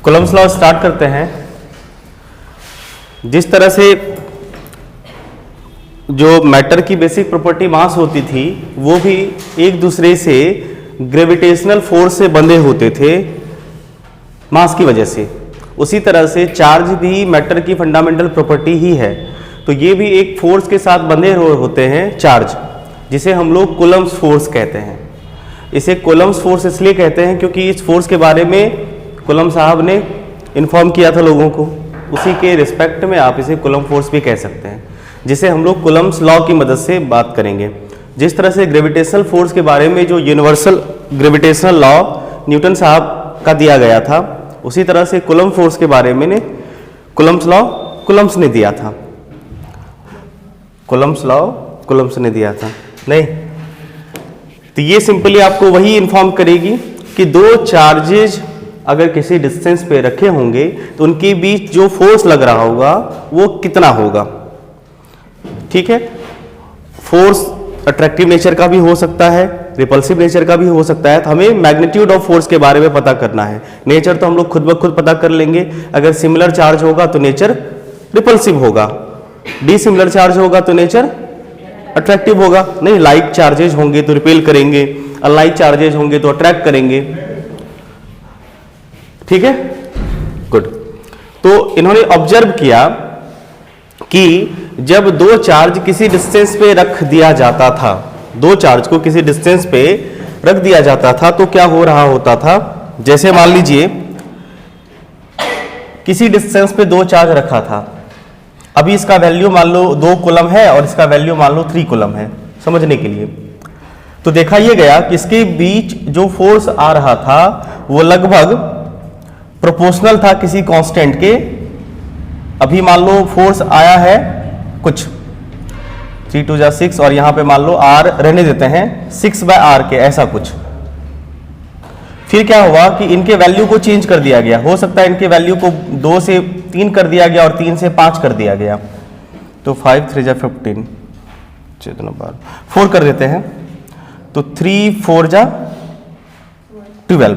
Coulomb's law start करते हैं। जिस तरह से जो मैटर की बेसिक प्रॉपर्टी मास होती थी वो भी एक दूसरे से ग्रेविटेशनल फोर्स से बंधे होते थे मास की वजह से, उसी तरह से चार्ज भी मैटर की फंडामेंटल प्रॉपर्टी ही है। तो ये भी एक फोर्स के साथ बंधे होते हैं चार्ज, जिसे हम लोग कूलम्ब्स फोर्स कहते हैं। इसे कूलम्ब्स फोर्स इसलिए कहते हैं क्योंकि इस फोर्स के बारे में कूलम्ब साहब ने इन्फॉर्म किया था लोगों को, उसी के रिस्पेक्ट में आप इसे कूलम्ब फोर्स भी कह सकते हैं, जिसे हम लोग कूलम्ब्स लॉ की मदद से बात करेंगे। जिस तरह से ग्रेविटेशनल फोर्स के बारे में जो यूनिवर्सल ग्रेविटेशनल लॉ न्यूटन साहब का दिया गया था, उसी तरह से कूलम्ब फोर्स के बारे में कूलम्ब्स लॉ कूलम्ब्स ने दिया था। कूलम्ब्स लॉ कूलम्ब्स ने दिया था नहीं, तो ये सिंपली आपको वही इन्फॉर्म करेगी कि दो चार्जेज अगर किसी डिस्टेंस पे रखे होंगे तो उनके बीच जो फोर्स लग रहा होगा वो कितना होगा। ठीक है, फोर्स अट्रैक्टिव नेचर का भी हो सकता है, रिपल्सिव नेचर का भी हो सकता है। तो हमें मैग्नीट्यूड ऑफ फोर्स के बारे में पता करना है। नेचर तो हम लोग खुद ब खुद पता कर लेंगे, अगर सिमिलर चार्ज होगा तो नेचर रिपल्सिव होगा, डिसिमिलर चार्ज होगा तो नेचर अट्रैक्टिव होगा। नहीं, लाइक चार्जेज होंगे तो रिपेल करेंगे, अनलाइक चार्जेज होंगे तो अट्रैक्ट करेंगे। ठीक है, गुड। तो इन्होंने ऑब्जर्व किया कि जब दो चार्ज किसी डिस्टेंस पे रख दिया जाता था, दो चार्ज को किसी डिस्टेंस पे रख दिया जाता था तो क्या हो रहा होता था। जैसे मान लीजिए किसी डिस्टेंस पे दो चार्ज रखा था, अभी इसका वैल्यू मान लो 2 कूलम है और इसका वैल्यू मान लो 3 कूलम है, समझने के लिए। तो देखा यह गया कि इसके बीच जो फोर्स आ रहा था वो लगभग प्रोपोर्शनल था किसी कांस्टेंट के। अभी मान लो फोर्स आया है कुछ 3 2 6 और यहां पे मान लो r रहने देते हैं 6/r के, ऐसा कुछ। फिर क्या हुआ कि इनके वैल्यू को चेंज कर दिया गया, हो सकता है इनके वैल्यू को 2 से 3 कर दिया गया और 3 से 5 कर दिया गया। तो 5 3 जा 15, 4 कर देते हैं, तो 3 4 जा 12।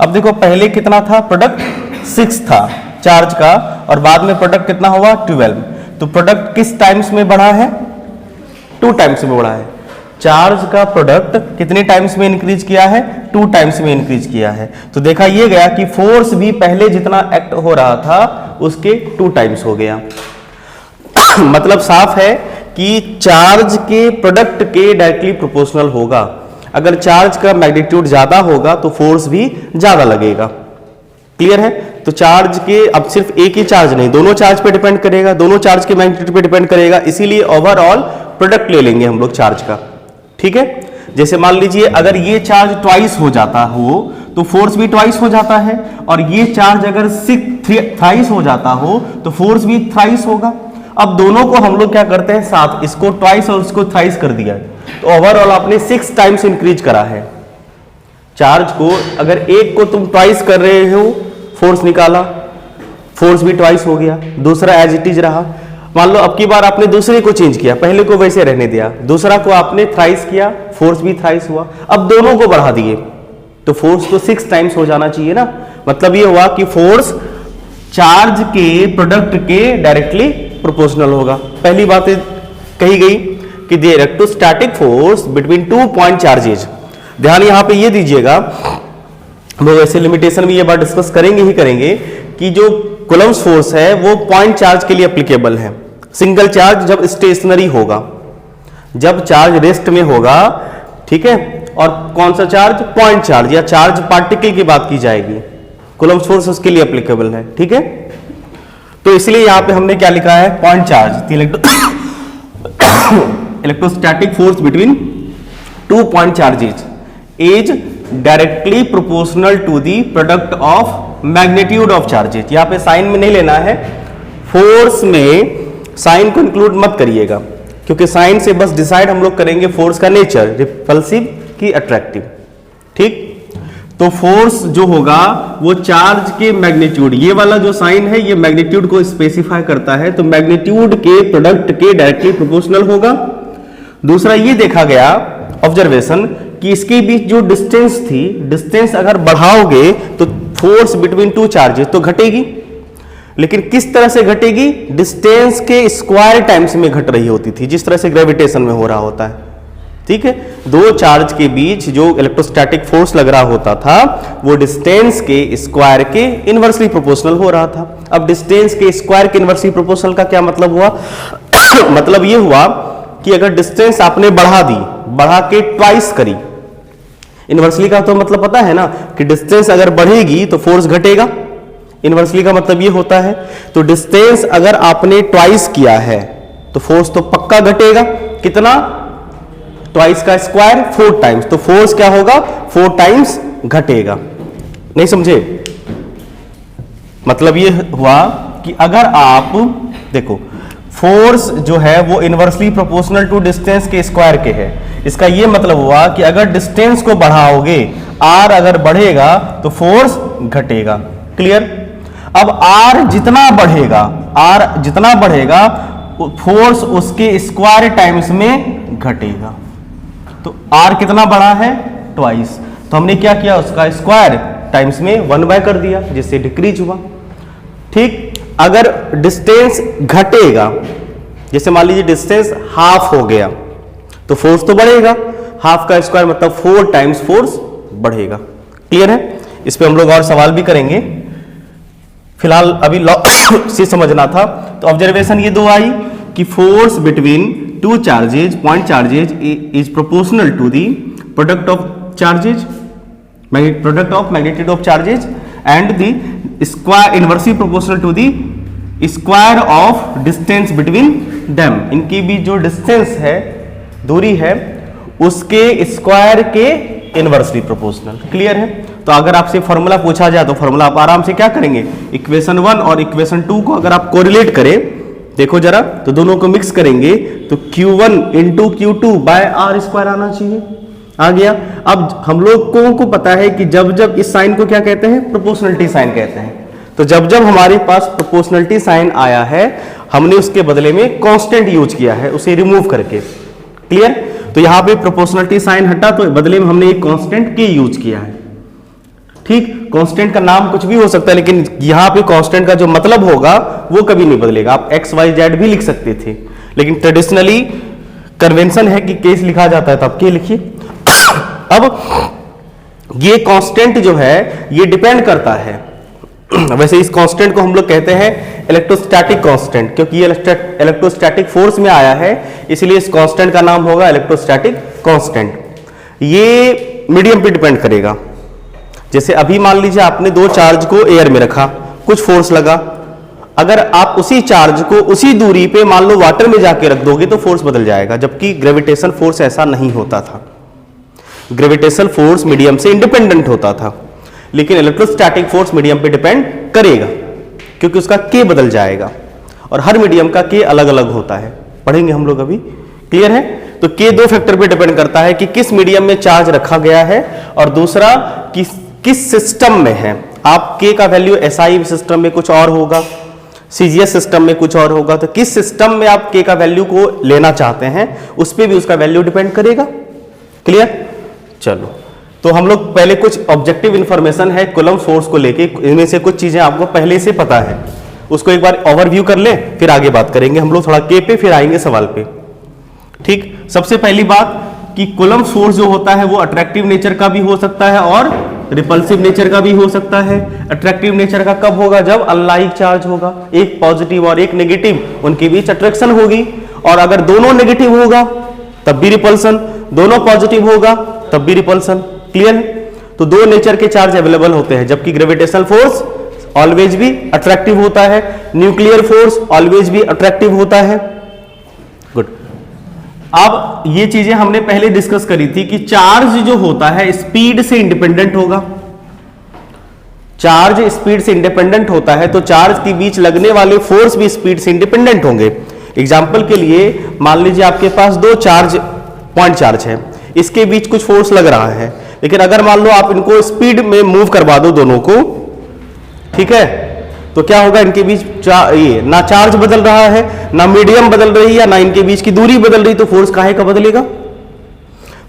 अब देखो पहले कितना था, प्रोडक्ट 6 था चार्ज का और बाद में प्रोडक्ट कितना हुआ 12। तो प्रोडक्ट किस टाइम्स में बढ़ा है, 2 टाइम्स में बढ़ा है। चार्ज का प्रोडक्ट कितने टाइम्स में इंक्रीज किया है, 2 टाइम्स में इंक्रीज किया है। तो देखा यह गया कि फोर्स भी पहले जितना एक्ट हो रहा था उसके 2 टाइम्स हो गया। मतलब साफ है कि चार्ज के प्रोडक्ट के डायरेक्टली प्रोपोर्शनल होगा। अगर चार्ज का मैग्नीट्यूड ज्यादा होगा तो फोर्स भी ज्यादा लगेगा। क्लियर है। तो चार्ज के अब सिर्फ एक ही चार्ज नहीं, दोनों चार्ज पे डिपेंड करेगा, दोनों चार्ज के मैग्नीट्यूड पे डिपेंड करेगा, इसीलिए ओवरऑल प्रोडक्ट ले लेंगे हम लोग चार्ज का। ठीक है, जैसे मान लीजिए अगर ये चार्ज ट्वाइस हो जाता हो तो फोर्स भी ट्वाइस हो जाता है, और ये चार्ज अगर थ्राइस हो जाता हो तो फोर्स भी थ्राइस होगा। अब दोनों को हम लोग क्या करते हैं साथ, इसको ट्वाइस और इसको थ्राइस कर दिया, तो ओवरऑल आपने 6 टाइम्स इंक्रीज करा है चार्ज को। अगर एक को तुम ट्वाइस कर रहे हो, फोर्स निकाला, फोर्स भी ट्वाइस हो गया, दूसरा एज इट इज रहा। मान लो अब की बार आपने दूसरे को चेंज किया, पहले को वैसे रहने दिया, दूसरा को आपने थ्राइस किया, फोर्स भी थ्राइस हुआ, अब दोनों को बढ़ा दिए तो फोर्स तो 6 टाइम्स हो जाना चाहिए ना। मतलब ये हुआ कि फोर्स चार्ज के प्रोडक्ट के डायरेक्टली प्रोपोर्शनल होगा। पहली बात कही गई कि the electrostatic force between 2 point charges. ध्यान यहां पे ये दीजिएगा, हम लोग ऐसे लिमिटेशन में ये बात डिस्कस करेंगे ही करेंगे कि जो कूलम्ब्स फोर्स है वो पॉइंट चार्ज के लिए एप्लीकेबल है। सिंगल चार्ज जब स्टेशनरी होगा, जब चार्ज रेस्ट में होगा, ठीक है, और कौन सा चार्ज, पॉइंट चार्ज या चार्ज पार्टिकल की बात की जाएगी, कूलम्ब्स फोर्स उसके लिए एप्लीकेबल है। ठीक है, तो इसलिए यहां पे हमने क्या लिखा है, point charge, electrostatic force between 2 point charges is directly proportional to the product of magnitude of charges. यहां पे साइन में नहीं लेना है, फोर्स में साइन को इंक्लूड मत करिएगा, क्योंकि साइन से बस डिसाइड हम लोग करेंगे फोर्स का नेचर, रिपल्सिव की अट्रैक्टिव। ठीक, तो फोर्स जो होगा वो चार्ज के मैग्नीट्यूड, ये वाला जो साइन है ये मैग्नीट्यूड को स्पेसिफाई करता है, तो मैग्नीट्यूड के प्रोडक्ट के डायरेक्टली प्रोपोर्शनल होगा। दूसरा ये देखा गया ऑब्जर्वेशन कि इसके बीच जो डिस्टेंस थी, डिस्टेंस अगर बढ़ाओगे तो फोर्स बिटवीन टू चार्जेस तो घटेगी, लेकिन किस तरह से घटेगी? डिस्टेंस के स्क्वायर टाइम्स में घट रही होती थी, जिस तरह से ग्रेविटेशन में हो रहा होता है। ठीक है, दो चार्ज के बीच जो इलेक्ट्रोस्टैटिक फोर्स लग रहा होता था वो डिस्टेंस के स्क्वायर के इनवर्सली प्रोपोर्शनल हो रहा था। अब डिस्टेंस के स्क्वायर के इनवर्सली प्रोपोर्शनल का क्या मतलब हुआ? मतलब ये हुआ कि अगर डिस्टेंस आपने बढ़ा दी, बढ़ा के ट्वाइस करी, इनवर्सली का तो मतलब पता है ना कि डिस्टेंस अगर बढ़ेगी तो फोर्स घटेगा। इनवर्सली का मतलब ये होता है, तो डिस्टेंस अगर आपने ट्वाइस किया है तो फोर्स तो पक्का घटेगा। कितना? ट्वाइस का स्क्वायर 4 टाइम्स, तो फोर्स क्या होगा? 4 टाइम्स घटेगा। नहीं समझे? मतलब ये हुआ कि अगर आप देखो फोर्स जो है वो इनवर्सली प्रोपोर्शनल टू डिस्टेंस के स्क्वायर के है। इसका ये मतलब हुआ कि अगर डिस्टेंस को बढ़ाओगे, r अगर बढ़ेगा तो फोर्स घटेगा। क्लियर? अब r जितना बढ़ेगा फोर्स उसके स्क्वायर टाइम्स में घटेगा। तो r कितना बढ़ा है? ट्वाइस। तो हमने क्या किया? उसका स्क्वायर टाइम्स में 1/, कर दिया, जिससे डिक्रीज हुआ। ठीक, अगर डिस्टेंस घटेगा, जैसे मान लीजिए डिस्टेंस हाफ हो गया, तो फोर्स तो बढ़ेगा। हाफ का स्क्वायर मतलब 4 टाइम्स फोर्स बढ़ेगा। क्लियर है? इस पे हम लोग और सवाल भी करेंगे, फिलहाल अभी लॉ से समझना था। तो ऑब्जर्वेशन ये दो आई कि force between two charges, point charges is proportional to the product of charges, product of magnitude of charges and the square inversely proportional to the square of distance between them. इनकी भी जो distance है, दूरी है, उसके square के inversely proportional. Clear है? तो अगर आपसे फॉर्मूला पूछा जाए तो फॉर्मूला आप आराम से क्या करेंगे? इक्वेशन 1 और इक्वेशन 2 को अगर आप कोरिलेट करें, देखो जरा, तो दोनों को मिक्स करेंगे तो Q1 into Q2 bye are square आना चाहिए। आ गया। अब हम लोग को पता है कि जब जब इस साइन को क्या कहते हैं? प्रोपोर्शनलिटी साइन कहते हैं। तो जब जब हमारे पास प्रोपोर्शनलिटी साइन आया है, हमने उसके बदले में कांस्टेंट यूज किया है, उसे रिमूव करके। क्लियर? तो यहां पे प्रोपोर्शनलिटी साइन हटा तो बदले में हमने एक कांस्टेंट के यूज किया है। ठीक, कांस्टेंट का नाम कुछ भी हो सकता है, लेकिन यहां पे कांस्टेंट का जो मतलब होगा वो कभी नहीं बदलेगा। आप एक्स वाई जेड भी लिख सकते थे, लेकिन ट्रेडिशनली कन्वेंशन है कि केस लिखा जाता है तो आप के लिखिए। अब ये कांस्टेंट जो है ये डिपेंड करता है, वैसे इस कांस्टेंट को हम लोग कहते हैं इलेक्ट्रोस्टैटिक कांस्टेंट, क्योंकि ये इलेक्ट्रोस्टैटिक फोर्स में आया है, इसलिए इस कांस्टेंट का नाम होगा इलेक्ट्रोस्टैटिक कांस्टेंट। ये मीडियम पे डिपेंड करेगा। जैसे अभी मान लीजिए आपने दो चार्ज को एयर में रखा, कुछ फोर्स लगा, अगर आप उसी चार्ज को उसी दूरी पे मान लो वाटर में जाके रख दोगे तो फोर्स बदल जाएगा, जबकि ग्रेविटेशन फोर्स ऐसा नहीं होता था। ग्रेविटेशनल फोर्स मीडियम से इंडिपेंडेंट होता था, लेकिन इलेक्ट्रोस्टैटिक फोर्स मीडियम पे डिपेंड करेगा, क्योंकि उसका के बदल जाएगा और हर मीडियम का के अलग अलग होता है, पढ़ेंगे हम लोग अभी। क्लियर है? तो के दो फैक्टर पे डिपेंड करता है कि किस मीडियम में चार्ज रखा गया है, और दूसरा किस सिस्टम में है। आप के का वैल्यू एसआई सिस्टम में कुछ और होगा, सीजीएस सिस्टम में कुछ और होगा, तो किस सिस्टम में आप के का वैल्यू को लेना चाहते हैं उस पर भी उसका वैल्यू डिपेंड करेगा। क्लियर? चलो, तो हम लोग पहले कुछ ऑब्जेक्टिव इंफॉर्मेशन है कूलम्ब फोर्स को लेके, इनमें से कुछ चीजें आपको पहले से पता है, उसको एक बार ओवरव्यू कर ले, फिर आगे बात करेंगे हम लोग थोड़ा के पे, फिर आएंगे सवाल पे। ठीक, सबसे पहली बात कि कूलम्ब फोर्स जो होता है वो अट्रैक्टिव नेचर का भी हो सकता है और रिपल्सिव नेचर का भी हो सकता है। अट्रैक्टिव नेचर का कब होगा? जब अनलाइक चार्ज होगा, एक पॉजिटिव और एक नेगेटिव, उनके बीच अट्रैक्शन होगी, और अगर दोनों नेगेटिव होगा तब भी रिपल्सन, दोनों पॉजिटिव होगा तब भी रिपल्सन। क्लियर है? तो दो नेचर के चार्ज अवेलेबल होते हैं, जबकि ग्रेविटेशनल फोर्स ऑलवेज भी अट्रैक्टिव होता है, न्यूक्लियर फोर्स ऑलवेज भी अट्रैक्टिव होता है। गुड। अब ये चीजें हमने पहले डिस्कस करी थी कि चार्ज जो होता है स्पीड से इंडिपेंडेंट होगा। चार्ज स्पीड से इंडिपेंडेंट होता है तो चार्ज के बीच लगने वाले फोर्स भी स्पीड से इंडिपेंडेंट होंगे। एग्जाम्पल के लिए मान लीजिए आपके पास दो चार्ज, पॉइंट चार्ज है, इसके बीच कुछ फोर्स लग रहा है, लेकिन अगर मान लो आप इनको स्पीड में मूव करवा दो दोनों को, ठीक है, तो क्या होगा? इनके बीच ये ना चार्ज बदल रहा है, ना मीडियम बदल रही है, ना इनके बीच की दूरी बदल रही, तो फोर्स काहे का बदलेगा?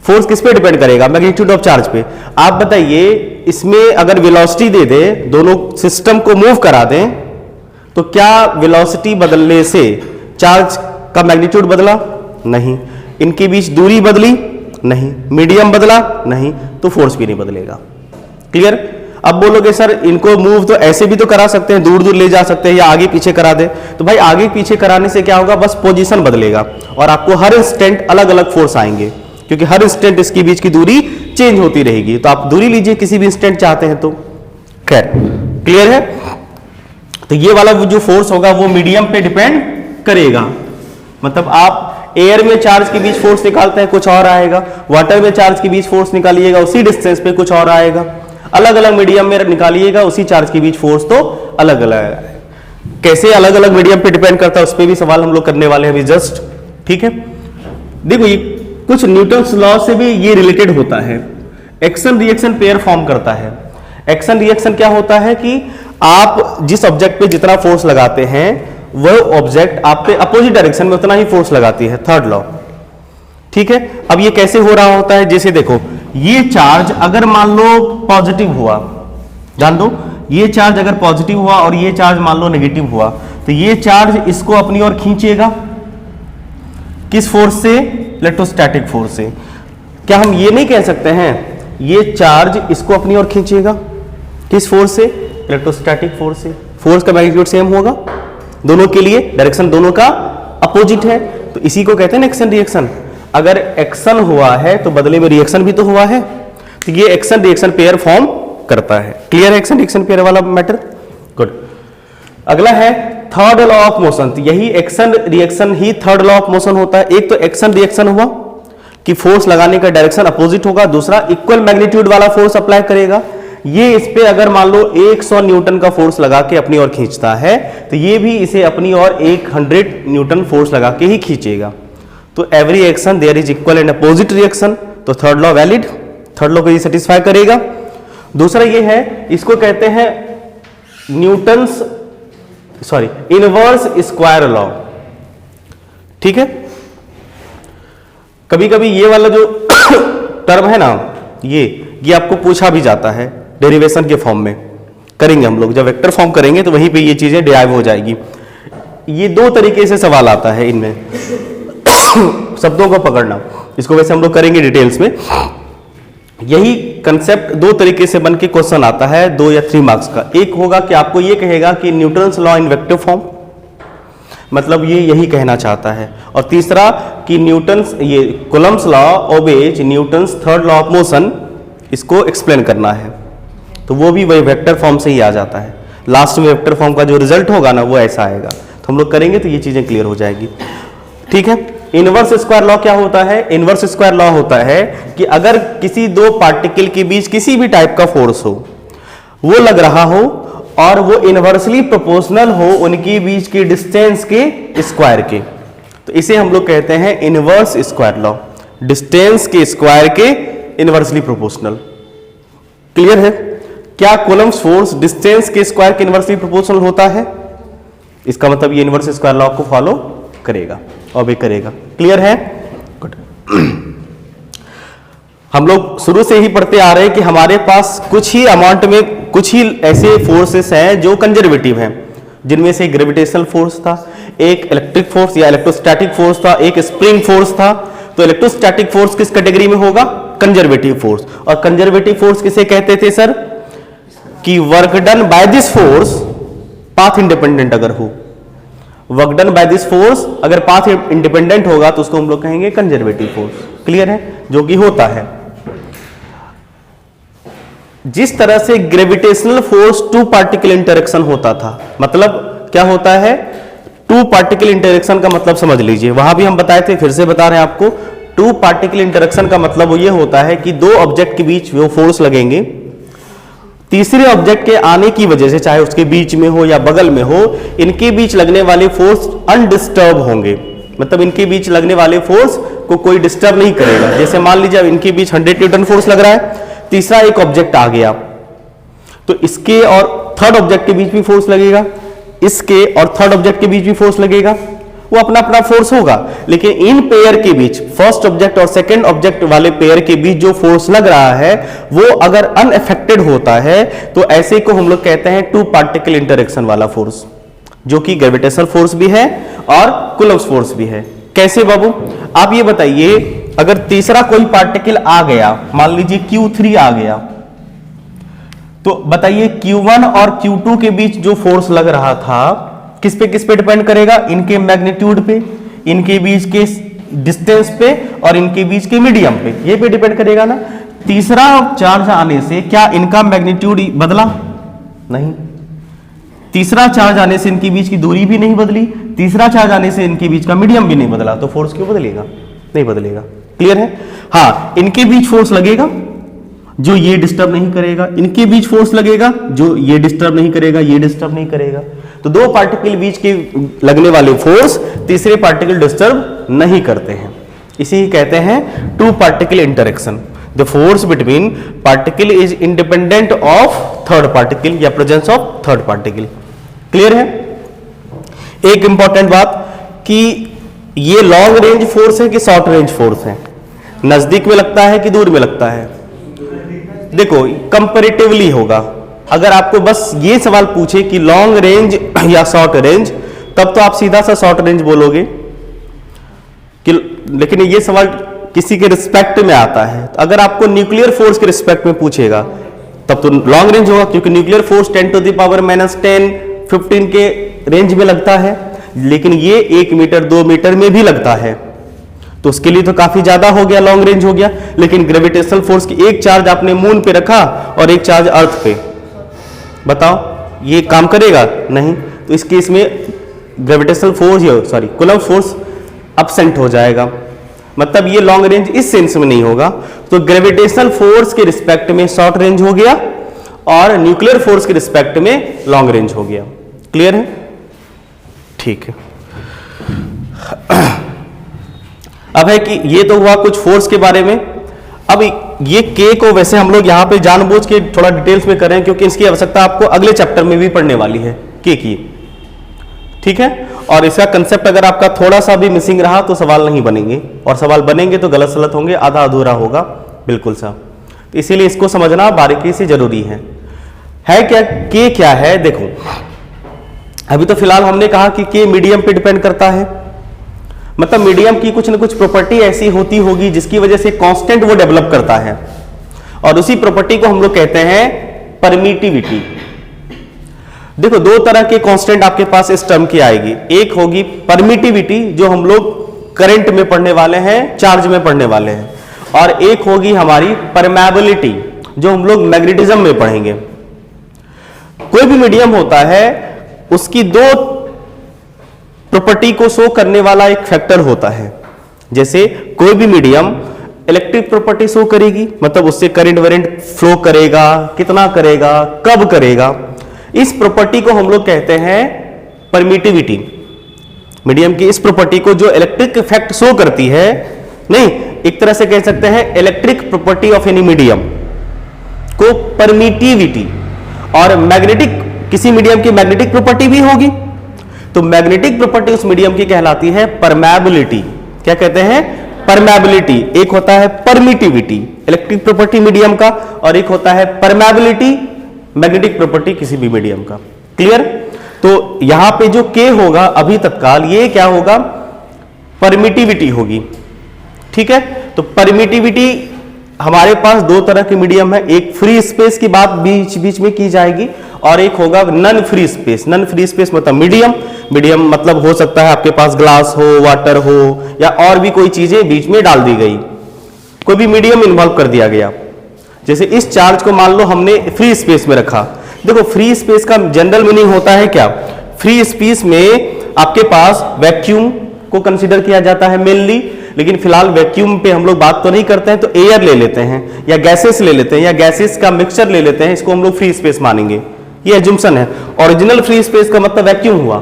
फोर्स किस पे डिपेंड करेगा? मैग्नीट्यूड ऑफ चार्ज पे। आप बताइए, इसमें अगर वेलोसिटी दे दे, दोनों सिस्टम को मूव करा दें, तो क्या वेलोसिटी बदलने से चार्ज का मैग्नीट्यूड बदला? नहीं। इनके बीच दूरी बदली? नहीं। मीडियम बदला? नहीं। तो फोर्स भी नहीं बदलेगा। क्लियर? अब बोलोगे सर इनको मूव तो ऐसे भी तो करा सकते हैं, दूर दूर ले जा सकते हैं या आगे पीछे करा दे। तो भाई आगे पीछे कराने से क्या होगा? बस पोजीशन बदलेगा और आपको हर इंस्टेंट अलग अलग फोर्स आएंगे, क्योंकि हर इंस्टेंट इसके बीच की दूरी चेंज होती रहेगी। तो आप दूरी लीजिए किसी भी इंस्टेंट चाहते हैं तो। खैर, क्लियर है? तो ये वाला जो फोर्स होगा वो मीडियम पे डिपेंड करेगा। मतलब आप एयर में चार्ज के बीच फोर्स निकालते हैं, कुछ और आएगा। वाटर में चार्ज के बीच फोर्स निकालिएगा, उसी डिस्टेंस पे कुछ और आएगा। अलग अलग मीडियम में निकालिएगा, उसी चार्ज के बीच फोर्स तो अलग अलग है। कैसे अलग अलग मीडियम पे डिपेंड करता है उस पर भी सवाल हम लोग करने वाले हैं अभी जस्ट। ठीक है, देखो ये कुछ न्यूटन्स लॉ से भी ये रिलेटेड होता है। एक्शन रिएक्शन पेयर फॉर्म करता है। एक्शन रिएक्शन क्या होता है कि आप जिस ऑब्जेक्ट पे जितना फोर्स लगाते हैं वह ऑब्जेक्ट आप पे अपोजिट डायरेक्शन में उतना ही फोर्स लगाती है, थर्ड लॉ। ठीक है, अब ये कैसे हो रहा होता है? जैसे देखो, ये चार्ज अगर मान लो पॉजिटिव हुआ, जान दो ये चार्ज अगर पॉजिटिव हुआ और ये चार्ज मान लो नेगेटिव हुआ, तो ये चार्ज इसको अपनी ओर खींचेगा। किस फोर्स से? इलेक्ट्रोस्टैटिक फोर्स से। क्या हम ये नहीं कह सकते हैं ये चार्ज इसको अपनी ओर खींचेगा? किस फोर्स से? इलेक्ट्रोस्टैटिक फोर्स से। फोर्स का मैग्नीट्यूड सेम होगा दोनों के लिए, डायरेक्शन दोनों का अपोजिट है, तो इसी को कहते हैं एक्शन रिएक्शन। अगर एक्शन हुआ है तो बदले में रिएक्शन भी तो हुआ है, तो ये एक्शन रिएक्शन पेयर फॉर्म करता है। क्लियर है एक्शन रिएक्शन पेयर वाला मैटर? गुड। अगला है थर्ड लॉ ऑफ मोशन। तो यही action reaction he third law of motion होता है। एक तो एक्शन रिएक्शन हुआ कि फोर्स लगाने का डायरेक्शन अपोजिट होगा, दूसरा इक्वल मैग्नीट्यूड वाला फोर्स अप्लाई करेगा। ये इस पे अगर मान लो 100 न्यूटन का फोर्स लगा के अपनी ओर खींचता है, तो ये भी इसे अपनी ओर 100 न्यूटन फोर्स लगा के ही खींचेगा। तो every action there is equal and opposite reaction, तो third law valid, third law को ये सेटिस्फाई करेगा। दूसरा ये है, इसको कहते हैं इनवर्स स्क्वायर लॉ। ठीक है, कभी कभी ये वाला जो टर्म है ना, ये आपको पूछा भी जाता है डेरिवेशन के फॉर्म में। करेंगे हम लोग, जब वेक्टर फॉर्म करेंगे तो वहीं पे ये चीजें डिराइव हो जाएगी। ये दो तरीके से सवाल आता है इनमें शब्दों को पकड़ना, इसको वैसे हम लोग करेंगे डिटेल्स में। यही कंसेप्ट दो तरीके से बन के क्वेश्चन आता है, 2 या 3 मार्क्स का। एक होगा कि आपको ये कहेगा कि Newton's law in vector form, मतलब ये यही कहना चाहता है। और तीसरा कि न्यूटन्स ये Coulomb's law obeys Newton's third law of motion, इसको एक्सप्लेन करना है। तो वो भी वही वेक्टर फॉर्म से ही आ जाता है। लास्ट में वेक्टर फॉर्म का जो रिजल्ट होगा ना वो ऐसा आएगा। तो हम लोग करेंगे तो ये चीजें क्लियर हो जाएगी। ठीक है, इनवर्स स्क्वायर लॉ क्या होता है? इनवर्स स्क्वायर लॉ होता है कि अगर किसी दो पार्टिकल के बीच किसी भी टाइप का फोर्स हो, वो लग रहा हो और वो इनवर्सली प्रोपोर्शनल हो उनके बीच की डिस्टेंस के स्क्वायर के, तो इसे हम लोग कहते हैं इनवर्स स्क्वायर लॉ। डिस्टेंस के स्क्वायर के इनवर्सली प्रोपोर्शनल। क्लियर है? क्या कूलम्ब्स फोर्स डिस्टेंस के स्क्वायर के इनवर्सली प्रोपोर्शनल होता है? इसका मतलब ये इनवर्स स्क्वायर लॉ को फॉलो करेगा, ओबे करेगा। क्लियर है? गुड। हम लोग शुरू से ही पढ़ते आ रहे हैं कि हमारे पास कुछ ही अमाउंट में कुछ ही ऐसे फोर्सेस हैं जो कंजर्वेटिव हैं, जिनमें से ग्रेविटेशनल फोर्स था, एक इलेक्ट्रिक फोर्स या इलेक्ट्रोस्टैटिक फोर्स था, एक स्प्रिंग फोर्स था। तो इलेक्ट्रोस्टैटिक फोर्स किस कैटेगरी में होगा? Conservative force. और कंजर्वेटिव फोर्स किसे कहते थे सर? कि work done by this force path independent अगर हो, work done by this force अगर पाथ इंडिपेंडेंट होगा तो उसको हम लोग कहेंगे कंजर्वेटिव फोर्स। क्लियर है? जो कि होता है जिस तरह से gravitational force two particle interaction होता था। मतलब क्या होता है? टू पार्टिकल इंटरेक्शन का मतलब समझ लीजिए, वहां भी हम बताए थे, फिर से बता रहे हैं आपको। टू पार्टिकल इंटरेक्शन का मतलब वो ये होता है कि दो ऑब्जेक्ट के बीच वो फोर्स लगेंगे, तीसरे ऑब्जेक्ट के आने की वजह से, चाहे उसके बीच में हो या बगल में हो, इनके बीच लगने वाले फोर्स अनडिस्टर्ब होंगे। मतलब इनके बीच लगने वाले फोर्स को कोई डिस्टर्ब नहीं करेगा। जैसे मान लीजिए अब इनके बीच 100 न्यूटन फोर्स लग रहा है, तीसरा एक ऑब्जेक्ट आ गया तो इसके और थर्ड ऑब्जेक्ट के बीच भी फोर्स लगेगा, इसके और थर्ड ऑब्जेक्ट के बीच भी फोर्स लगेगा, वो अपना अपना फोर्स होगा, लेकिन इन पेयर के बीच, फर्स्ट ऑब्जेक्ट और सेकंड ऑब्जेक्ट वाले पेयर के बीच जो फोर्स लग रहा है वो अगर अनअफेक्टेड होता है तो ऐसे को हम लोग कहते हैं टू पार्टिकल इंटरेक्शन वाला फोर्स, जो कि ग्रेविटेशनल फोर्स भी है और कूलम्ब्स फोर्स भी है। कैसे बाबू, आप ये बताइए, अगर तीसरा कोई पार्टिकल आ गया, मान लीजिए Q3 आ गया, तो बताइए Q1 और Q2 के बीच जो फोर्स लग रहा था किस पे डिपेंड करेगा? इनके मैग्नीट्यूड पे, इनके बीच के डिस्टेंस पे और इनके बीच के मीडियम पे, ये पे डिपेंड करेगा ना। तीसरा चार्ज आने से क्या इनका मैग्नीट्यूड बदला? नहीं। तीसरा चार्ज आने से इनके बीच की दूरी भी नहीं बदली, तीसरा चार्ज आने से इनके बीच का मीडियम भी नहीं बदला, तो फोर्स क्यों बदलेगा? नहीं बदलेगा। क्लियर है? हाँ, इनके बीच फोर्स लगेगा जो ये डिस्टर्ब नहीं करेगा, इनके बीच फोर्स लगेगा जो ये डिस्टर्ब नहीं करेगा, ये डिस्टर्ब नहीं करेगा। तो दो पार्टिकल बीच के लगने वाले फोर्स तीसरे पार्टिकल डिस्टर्ब नहीं करते हैं, इसे ही कहते हैं two particle interaction. The force between particle is independent of third particle या presence of third particle. Clear है? एक इंपॉर्टेंट बात कि ये लॉन्ग रेंज फोर्स है कि शॉर्ट रेंज फोर्स है, नजदीक में लगता है कि दूर में लगता है? देखो कंपैरेटिवली होगा। अगर आपको बस ये सवाल पूछे कि लॉन्ग रेंज या शॉर्ट रेंज, तब तो आप सीधा सा शॉर्ट रेंज बोलोगे कि, लेकिन ये सवाल किसी के रिस्पेक्ट में आता है। तो अगर आपको न्यूक्लियर फोर्स के रिस्पेक्ट में पूछेगा तब तो लॉन्ग रेंज होगा, क्योंकि न्यूक्लियर फोर्स 10⁻⁻10 15 के रेंज में लगता है, लेकिन ये 1 मीटर 2 मीटर में भी लगता है, तो उसके लिए तो काफी ज्यादा हो गया, लॉन्ग रेंज हो गया। लेकिन ग्रेविटेशनल फोर्स की एक चार्ज आपने मून पे रखा और एक चार्ज अर्थ पे, बताओ ये काम करेगा? नहीं। तो इस केस में gravitational force coulomb force absent हो जाएगा, मतलब ये लॉन्ग रेंज इस सेंस में नहीं होगा। तो ग्रेविटेशनल फोर्स के रिस्पेक्ट में शॉर्ट रेंज हो गया और न्यूक्लियर फोर्स के रिस्पेक्ट में लॉन्ग रेंज हो गया। क्लियर है? ठीक है। अब है कि ये तो हुआ कुछ फोर्स के बारे में। अब ये K को वैसे हम लोग यहाँ पे जानबूझ के थोड़ा डिटेल्स में करें, क्योंकि इसकी आवश्यकता आपको अगले चैप्टर में भी पढ़ने वाली है K की। ठीक है? और इसका कंसेप्ट अगर आपका थोड़ा सा भी मिसिंग रहा तो सवाल नहीं बनेंगे, और सवाल बनेंगे तो गलत सलत होंगे, आधा अधूरा होगा बिल्कुल सा। तो इसीलिए इसको समझना बारीकी से जरूरी है क्या? K क्या है? देखो अभी तो फिलहाल हमने कहा कि K मीडियम पे डिपेंड करता है, मतलब मीडियम की कुछ न कुछ प्रॉपर्टी ऐसी होती होगी जिसकी वजह से कांस्टेंट वो डेवलप करता है, और उसी प्रॉपर्टी को हम लोग कहते हैं परमिटिविटी। देखो दो तरह के कांस्टेंट आपके पास इस टर्म की आएगी, एक होगी परमिटिविटी जो हम लोग करंट में पढ़ने वाले हैं, चार्ज में पढ़ने वाले हैं, और एक होगी हमारी परमेबिलिटी जो हम लोग मैग्नेटिज्म में पढ़ेंगे। कोई भी मीडियम होता है उसकी दो प्रॉपर्टी को शो करने वाला एक फैक्टर होता है। जैसे कोई भी मीडियम इलेक्ट्रिक प्रॉपर्टी शो करेगी, मतलब उससे करंट वरेंट फ्लो करेगा, कितना करेगा, कब करेगा, इस प्रॉपर्टी को हम लोग कहते हैं परमिटिविटी। मीडियम की इस प्रॉपर्टी को जो इलेक्ट्रिक इफेक्ट शो करती है, नहीं एक तरह से कह सकते हैं electric property of any medium को परमिटिविटी। और मैग्नेटिक, किसी मीडियम की मैग्नेटिक प्रॉपर्टी भी होगी, तो मैग्नेटिक प्रॉपर्टी उस मीडियम की कहलाती है परमेबिलिटी। क्या कहते हैं? परमेबिलिटी। एक होता है परमिटिविटी इलेक्ट्रिक प्रॉपर्टी मीडियम का, और एक होता है परमेबिलिटी मैग्नेटिक प्रॉपर्टी किसी भी मीडियम का। क्लियर? तो यहां पे जो K होगा अभी तत्काल, ये क्या होगा? परमिटिविटी होगी। ठीक है? तो परमिटिविटी हमारे पास दो तरह के मीडियम है, एक फ्री स्पेस की बात बीच बीच में की जाएगी और एक होगा non free space. Non free space मतलब मीडियम, मीडियम मतलब हो सकता है आपके पास ग्लास हो, वाटर हो, या और भी कोई चीजें बीच में डाल दी गई, कोई भी मीडियम इन्वॉल्व कर दिया गया। जैसे इस चार्ज को मान लो हमने फ्री स्पेस में रखा। देखो फ्री स्पेस का जनरल मीनिंग होता है क्या? फ्री स्पेस में आपके पास वैक्यूम को कंसीडर किया जाता है मेनली, लेकिन फिलहाल वैक्यूम पे हम लोग बात तो नहीं करते हैं, तो एयर ले लेते हैं या गैसेस ले लेते हैं या गैसेस का मिक्सचर ले लेते हैं, इसको हम लोग फ्री स्पेस मानेंगे। ये एज्यूम्पशन है। ओरिजिनल फ्री स्पेस का मतलब वैक्यूम हुआ,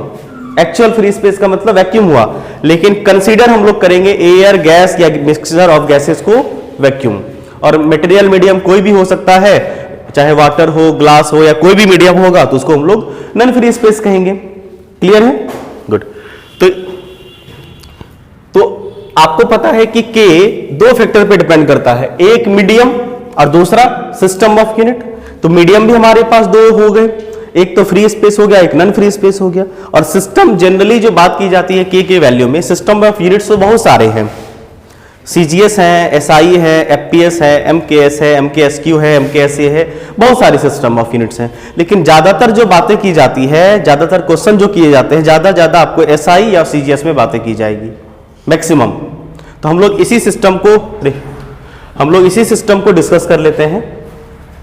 एक्चुअल फ्री स्पेस का मतलब वैक्यूम हुआ, लेकिन कंसीडर हम लोग करेंगे एयर, गैस या मिक्सचर ऑफ गैसेस को वैक्यूम। और मटेरियल मीडियम कोई भी हो सकता है, चाहे वाटर हो, ग्लास हो, या कोई भी मीडियम होगा तो उसको हम लोग नॉन फ्री स्पेस कहेंगे। क्लियर है? गुड। तो तो आपको पता है कि K दो फैक्टर पे डिपेंड करता है, एक मीडियम और दूसरा सिस्टम ऑफ यूनिट। तो मीडियम भी हमारे पास दो हो गए, एक तो फ्री स्पेस हो गया, एक नॉन फ्री स्पेस हो गया। और सिस्टम जनरली जो बात की जाती है K के वैल्यू में, सिस्टम ऑफ यूनिट्स तो बहुत सारे हैं, CGS है, SI है, FPS है, MKS है, MKSQ है, MKSA है, बहुत सारे सिस्टम ऑफ यूनिट्स हैं। लेकिन ज्यादातर जो बातें की जाती है, ज्यादातर क्वेश्चन जो किए जाते हैं, ज्यादा आपको SI या CGS में बातें की जाएगी मैक्सिमम। तो हम लोग इसी सिस्टम को डिस्कस कर लेते हैं,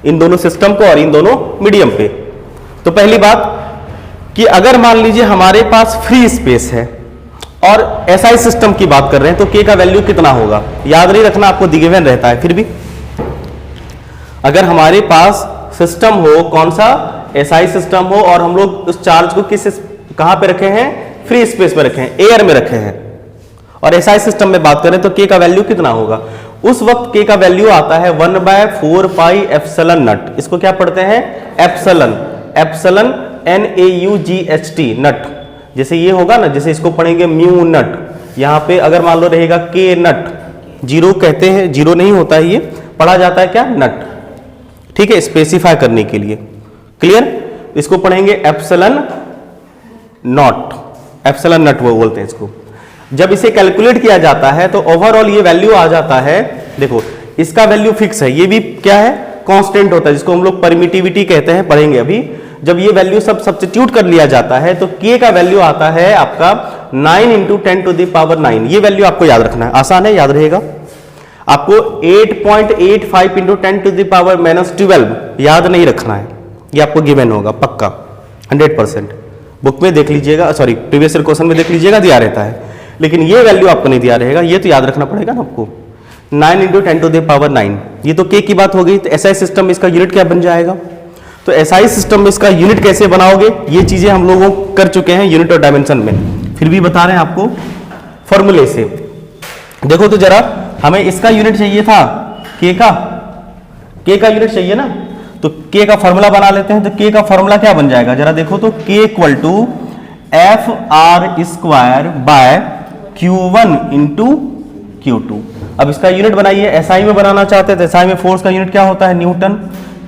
इन दोनों सिस्टम को और इन दोनों मीडियम पे। तो पहली बात कि अगर मान लीजिए हमारे पास फ्री स्पेस है और SI सिस्टम की बात कर रहे हैं, तो K का वैल्यू कितना होगा, याद नहीं रखना, आपको गिवन रहता है। फिर भी अगर हमारे पास सिस्टम हो, कौन सा, SI सिस्टम हो, और हम लोग उस चार्ज को कहां पे रखे हैं, फ्री स्पेस में रखे हैं, एयर में रखे हैं, और SI सिस्टम में बात करें तो K का वैल्यू कितना होगा, उस वक्त K का वैल्यू आता है 1/4 पाई एप्सिलॉन नट। इसको क्या पढ़ते हैं, एप्सिलॉन, एप्सिलॉन NAUGHT नट। जैसे ये होगा ना, जैसे इसको पढ़ेंगे म्यू नट, यहां पे अगर मान लो रहेगा K नट, जीरो कहते हैं, जीरो नहीं होता है, ये पढ़ा जाता है क्या, नट, ठीक है, स्पेसिफाई करने के लिए। क्लियर, इसको पढ़ेंगे एप्सिलॉन नॉट, एप्सिलॉन नट वो बोलते हैं इसको। जब इसे कैलकुलेट किया जाता है तो ओवरऑल ये वैल्यू आ जाता है, देखो इसका वैल्यू फिक्स है, ये भी क्या है, कांस्टेंट होता है, जिसको हम लोग परमिटिविटी कहते हैं, पढ़ेंगे अभी। जब ये वैल्यू सब सब्स्टिट्यूट कर लिया जाता है तो K का वैल्यू आता है आपका 9 × 10⁹ ये वैल्यू आपको याद रखना है, आसान है, याद रहेगा। आपको 8.85 × 10⁻⁻12 याद नहीं रखना है, ये आपको गिवन होगा पक्का 100%। बुक में देख लीजिएगा, सॉरी प्रीवियस ईयर क्वेश्चन में देख लीजिएगा, दिया रहता है, लेकिन ये वैल्यू आपको नहीं दिया रहेगा, ये तो याद रखना पड़ेगा ना आपको। 9 × 10⁻⁹ ये तो K की बात हो गई। तो SI सिस्टम में इसका यूनिट क्या बन जाएगा, तो SI सिस्टम में इसका यूनिट कैसे बनाओगे, ये चीजें हम लोगों कर चुके हैं यूनिट और डायमेंशन में, फिर भी बता रहे हैं आपको फॉर्मूले से। देखो तो जरा, हमें इसका यूनिट चाहिए था, K का यूनिट चाहिए ना, तो K का फॉर्मूला बना लेते हैं। तो K का फॉर्मूला क्या बन जाएगा, जरा देखो तो, K = FR² × Q1 × Q2। अब इसका यूनिट बनाइए, SI में बनाना चाहते हैं तो SI में फोर्स का यूनिट क्या होता है, न्यूटन,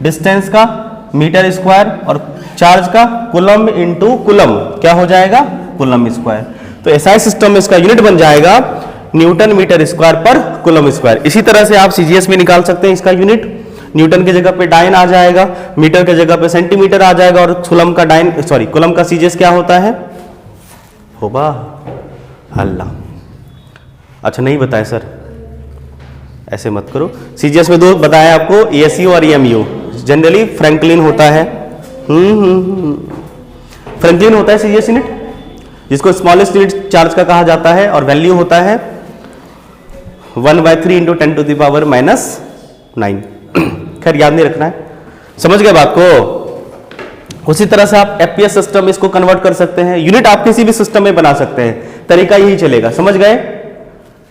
डिस्टेंस का मीटर स्क्वायर, और चार्ज का कूलम × कूलम, क्या हो जाएगा, कूलम स्क्वायर। तो SI सिस्टम में इसका यूनिट बन जाएगा न्यूटन मीटर स्क्वायर पर कूलम स्क्वायर। इसी तरह से आप CGS में निकाल सकते हैं इसका यूनिट, न्यूटन की जगह पे डाइन आ जाएगा, मीटर की जगह पे सेंटीमीटर आ जाएगा, और कूलम का कूलम का CGS क्या होता है, होगा अल्लाह। अच्छा नहीं बताया सर, ऐसे मत करो, CGS में दो बताया आपको, ASU और EMU। जनरली फ्रैंकलिन होता है, फ्रैंकलिन होता है CGS यूनिट, जिसको स्मॉलेस्ट यूनिट चार्ज का कहा जाता है, और वैल्यू होता है 1/3 × 10⁻⁹। खैर याद नहीं रखना है, समझ गए बात को। उसी तरह से आप FPS सिस्टम इसको कन्वर्ट कर सकते हैं, यूनिट आप किसी भी सिस्टम में बना सकते हैं, तरीका यही चलेगा, समझ गए,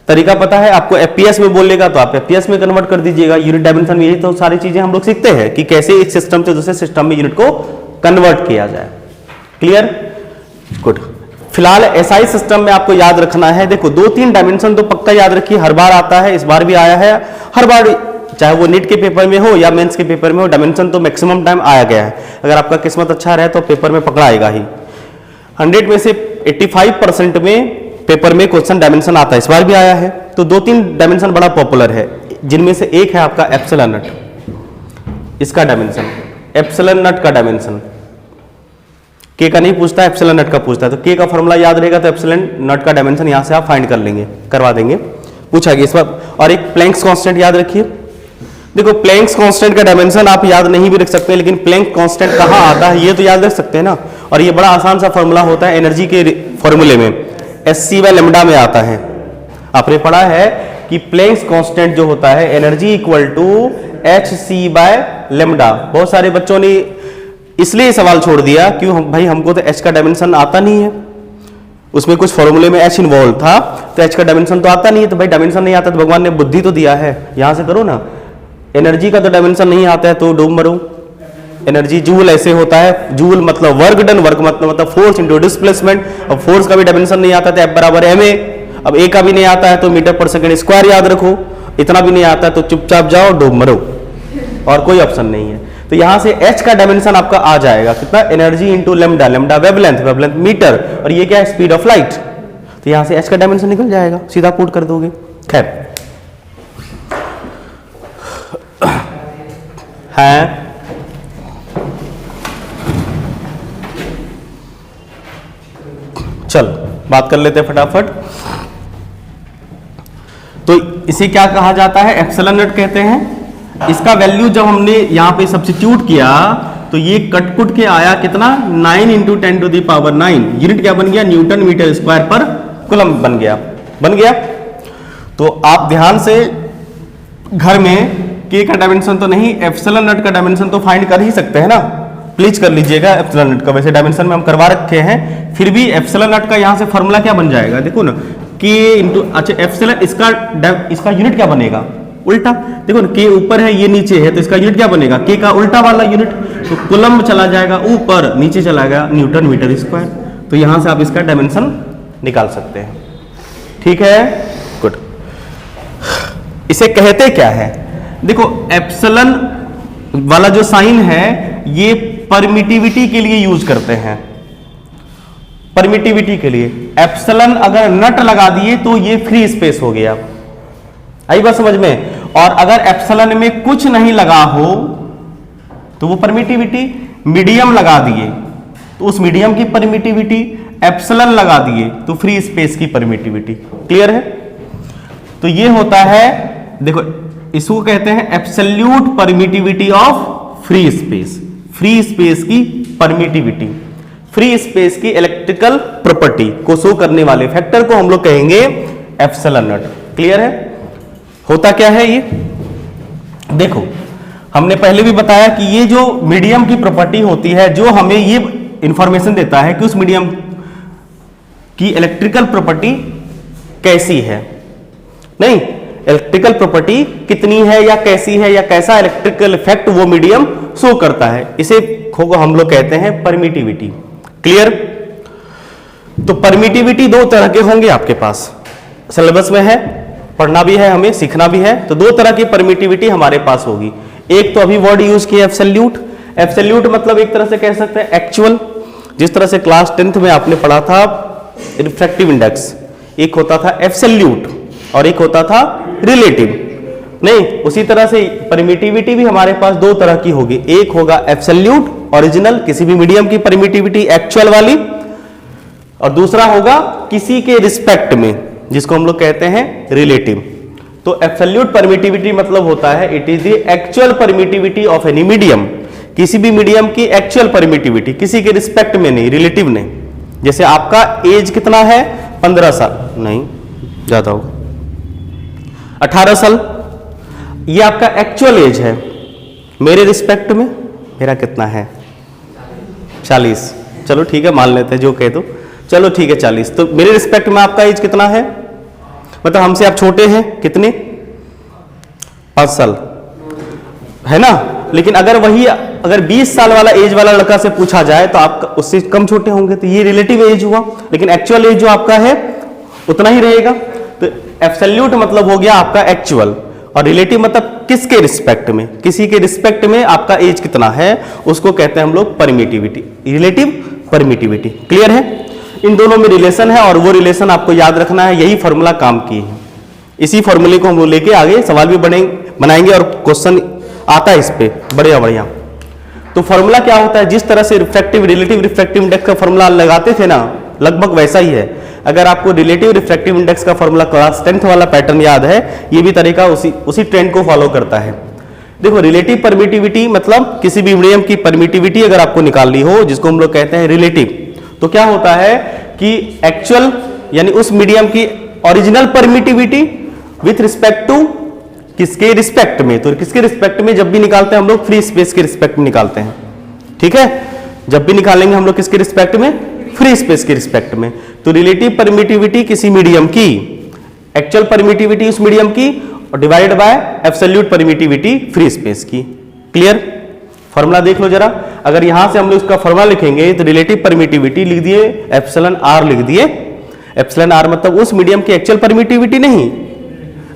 तरीका पता है आपको। FPS में बोलेगा तो आप FPS में कन्वर्ट कर दीजिएगा, यूनिट डायमेंशन में, यही तो सारी चीजें हम लोग सीखते हैं कि कैसे एक सिस्टम से दूसरे सिस्टम में यूनिट को कन्वर्ट किया जाए। Clear, good. फिलहाल SI सिस्टम में आपको याद रखना है, देखो 2-3 डायमेंशन तो पक्का याद रखिए, हर बार आता है, इस बार भी आया है, हर बार चाहे वो नीट के पेपर में हो या मेंस के पेपर में हो, डायमेंशन तो मैक्सिमम टाइम आया गया है। अगर आपका किस्मत अच्छा रहे तो पेपर में पकड़ा आएगा ही, 100 में से 85% में पेपर में क्वेश्चन डायमेंशन आता है, इस बार भी आया है। तो 2-3 डायमेंशन बड़ा पॉपुलर है, जिनमें से एक है आपका एप्सिलॉन नट, इसका डायमेंशन, एप्सिलॉन नट का डायमेंशन। K का नहीं पूछता, एप्सिलॉन नट का पूछता है, तो K का फॉर्मूला याद रहेगा तो एप्सिलॉन नट का डायमेंशन यहां से आप फाइंड कर लेंगे, करवा देंगे, पूछा गया इस बार। और एक प्लैंक्स कांस्टेंट याद रखिए, देखो प्लैंक्स कांस्टेंट का डायमेंशन आप याद नहीं भी रख सकते, लेकिन प्लैंक कांस्टेंट कहां आता है ये तो याद रख सकते हैं ना। और ये बड़ा आसान सा फॉर्मूला होता है एनर्जी के फॉर्मूले में, SC/λ में आता है। आपने पढ़ा है कि प्लैंक्स कांस्टेंट जो होता है, एनर्जी = hc/λ। बहुत सारे बच्चों ने इसलिए सवाल छोड़ दिया, क्यों भाई हमको तो h का डायमेंशन आता नहीं है, उसमें कुछ फॉर्मूले में h इन्वॉल्व था, तो h का डायमेंशन तो आता नहीं है। तो भाई डायमेंशन नहीं आता तो भगवान ने बुद्धि तो दिया है, यहां से करो ना। एनर्जी का तो डायमेंशन नहीं आता है तो डूब मरो। एनर्जी जूल ऐसे होता है, जूल मतलब वर्क डन, वर्क मतलब फोर्स इनटू डिस्प्लेसमेंट, और फोर्स का भी डायमेंशन नहीं आता था F = ma। अब ए का भी नहीं आता है तो मीटर पर सेकंड स्क्वायर याद रखो, इतना भी नहीं आता है तो चुपचाप जाओ डूब मरो, और कोई ऑप्शन नहीं है। तो यहां से h का डायमेंशन आपका आ जाएगा कितना, energy into lambda, lambda wavelength, wavelength metre, और ये क्या है स्पीड ऑफ लाइट, तो यहां से h का डायमेंशन निकल जाएगा, सीधा पुट कर दोगे। खैर है चल बात कर लेते हैं फटाफट। तो इसे क्या कहा जाता है, एप्सिलॉन नॉट कहते हैं। इसका वैल्यू जब हमने यहां पे सब्स्टिट्यूट किया तो ये कटपुट के आया कितना, 9 into 10 to the power 9, unit क्या बन गया, न्यूटन मीटर स्क्वायर पर कूलम बन गया। तो आप ध्यान से घर में के का डायमेंशन तो नहीं, एप्सिलॉन नॉट का डायमेंशन तो फाइंड कर ही सकते हैं ना, प्लीज कर लीजिएगा एप्सिलॉन नॉट का। वैसे डायमेंशन में हम करवा रखे हैं, फिर भी एप्सिलॉन नॉट का यहां से फॉर्मूला क्या बन जाएगा, देखो ना, के इंटू, अच्छा एप्सिलॉन इसका यूनिट क्या बनेगा, उल्टा। देखो ना, के ऊपर है ये नीचे है, तो इसका यूनिट क्या बनेगा, के का उल्टा वाला यूनिट, तो कूलम चला जाएगा ऊपर, नीचे चला गया न्यूटन मीटर स्क्वायर। तो यहां से आप इसका डायमेंशन निकाल सकते हैं, ठीक है, गुड। इसे कहते क्या है, देखो एप्सिलॉन वाला जो साइन है ये परमिटिविटी के लिए यूज करते हैं, परमिटिविटी के लिए। एप्सिलॉन अगर नट लगा दिए तो ये फ्री स्पेस हो गया, आई बात समझ में। और अगर एप्सिलॉन में कुछ नहीं लगा हो तो वो परमिटिविटी, मीडियम लगा दिए तो उस मीडियम की परमिटिविटी, एप्सिलॉन लगा दिए तो फ्री स्पेस की परमिटिविटी। क्लियर है। तो ये होता है, देखो इसको कहते हैं absolute permittivity of free space, free space की परमिटिविटी, फ्री स्पेस की इलेक्ट्रिकल प्रॉपर्टी को शो करने वाले फैक्टर को हम लोग कहेंगे एप्सिलॉन नॉट। क्लियर है। होता क्या है ये, देखो हमने पहले भी बताया कि ये जो मीडियम की प्रॉपर्टी होती है जो हमें ये इंफॉर्मेशन देता है कि उस मीडियम की इलेक्ट्रिकल प्रॉपर्टी कैसी है, नहीं इलेक्ट्रिकल प्रॉपर्टी कितनी है या कैसी है या कैसा इलेक्ट्रिकल इफेक्ट वो मीडियम शो करता है, इसे हम लोग कहते हैं परमिटिविटी। क्लियर। तो परमिटिविटी दो तरह के होंगे आपके पास, सिलेबस में है, पढ़ना भी है हमें, सीखना भी है। तो दो तरह की परमिटिविटी हमारे पास होगी। एक तो अभी वर्ड यूज किया एब्सोल्यूट, एब्सोल्यूट मतलब एक तरह से कह सकते हैं एक्चुअल, जिस तरह से क्लास 10th में आपने पढ़ा था रिफ्रैक्टिव इंडेक्स, एक होता था एब्सोल्यूट और एक होता था रिलेटिव, नहीं उसी तरह से परमिटिविटी भी हमारे पास दो तरह की होगी। एक होगा एब्सोल्यूट ओरिजिनल, किसी भी मीडियम की परमिटिविटी एक्चुअल वाली, और दूसरा होगा किसी के रिस्पेक्ट में, जिसको हम लोग कहते हैं रिलेटिव। तो एब्सोल्यूट परमिटिविटी मतलब होता है it is the actual permittivity of any medium, किसी भी मीडियम की एक्चुअल परमिटिविटी, किसी के रिस्पेक्ट में नहीं, रिलेटिव नहीं। जैसे आपका एज कितना है, 15 साल, नहीं ज्यादा होगा 18 साल, ये आपका एक्चुअल एज है। मेरे रिस्पेक्ट में मेरा कितना है, 40, चलो ठीक है मान लेते हैं, जो कह दो चलो ठीक है 40। तो मेरे रिस्पेक्ट में आपका एज कितना है, मतलब हमसे आप छोटे हैं कितने, 5 साल है ना। लेकिन अगर वही अगर 20 साल वाला एज वाला लड़का से पूछा जाए तो आप उससे कम छोटे होंगे, तो ये रिलेटिव एज हुआ, लेकिन एक्चुअल एज जो आपका है उतना ही रहेगा। तो एब्सोल्यूट मतलब हो गया आपका एक्चुअल, और रिलेटिव मतलब किसके रिस्पेक्ट में, किसी के रिस्पेक्ट में आपका एज कितना है, उसको कहते हैं हम लोग परमिटिविटी, रिलेटिव परमिटिविटी। क्लियर है। इन दोनों में रिलेशन है और वो रिलेशन आपको याद रखना है, यही फॉर्मूला काम की है। इसी फॉर्मूले को हम लोग लेके आगे सवाल भी बनाएंगे और क्वेश्चन आता है इस पे बढ़िया बढ़िया। तो फॉर्मूला क्या होता है, जिस तरह से रिफ्रैक्टिव रिलेटिव रिफ्रैक्टिव इंडेक्स का फॉर्मूला लगाते थे ना, लगभग वैसा ही है। अगर आपको रिलेटिव रिफ्रैक्टिव इंडेक्स का फॉर्मूला क्लास 10th वाला पैटर्न याद है, ये भी तरीका उसी ट्रेंड को फॉलो करता है। देखो रिलेटिव परमिटिविटी मतलब किसी भी मीडियम की परमिटिविटी अगर आपको निकालनी हो, जिसको हम लोग कहते हैं रिलेटिव, तो क्या होता है कि एक्चुअल यानी उस मीडियम की original permittivity with respect to किसके रिस्पेक्ट में, तो किसके रिस्पेक्ट में जब भी निकालते हैं हम लोग फ्री स्पेस के रिस्पेक्ट में निकालते हैं, ठीक है। जब भी निकालेंगे हम लोग किसके रिस्पेक्ट में, फ्री स्पेस के रिस्पेक्ट में। तो रिलेटिव परमिटिविटी किसी मीडियम की, एक्चुअल परमिटिविटी उस मीडियम की, और divide by absolute permittivity free space की। क्लियर। फॉर्मूला देख लो जरा, अगर यहां से हम लोग इसका फॉर्मूला लिखेंगे तो रिलेटिव परमिटिविटी लिख दिए एप्सिलॉन आर लिख दिए, एप्सिलॉन आर मतलब उस मीडियम की एक्चुअल परमिटिविटी नहीं,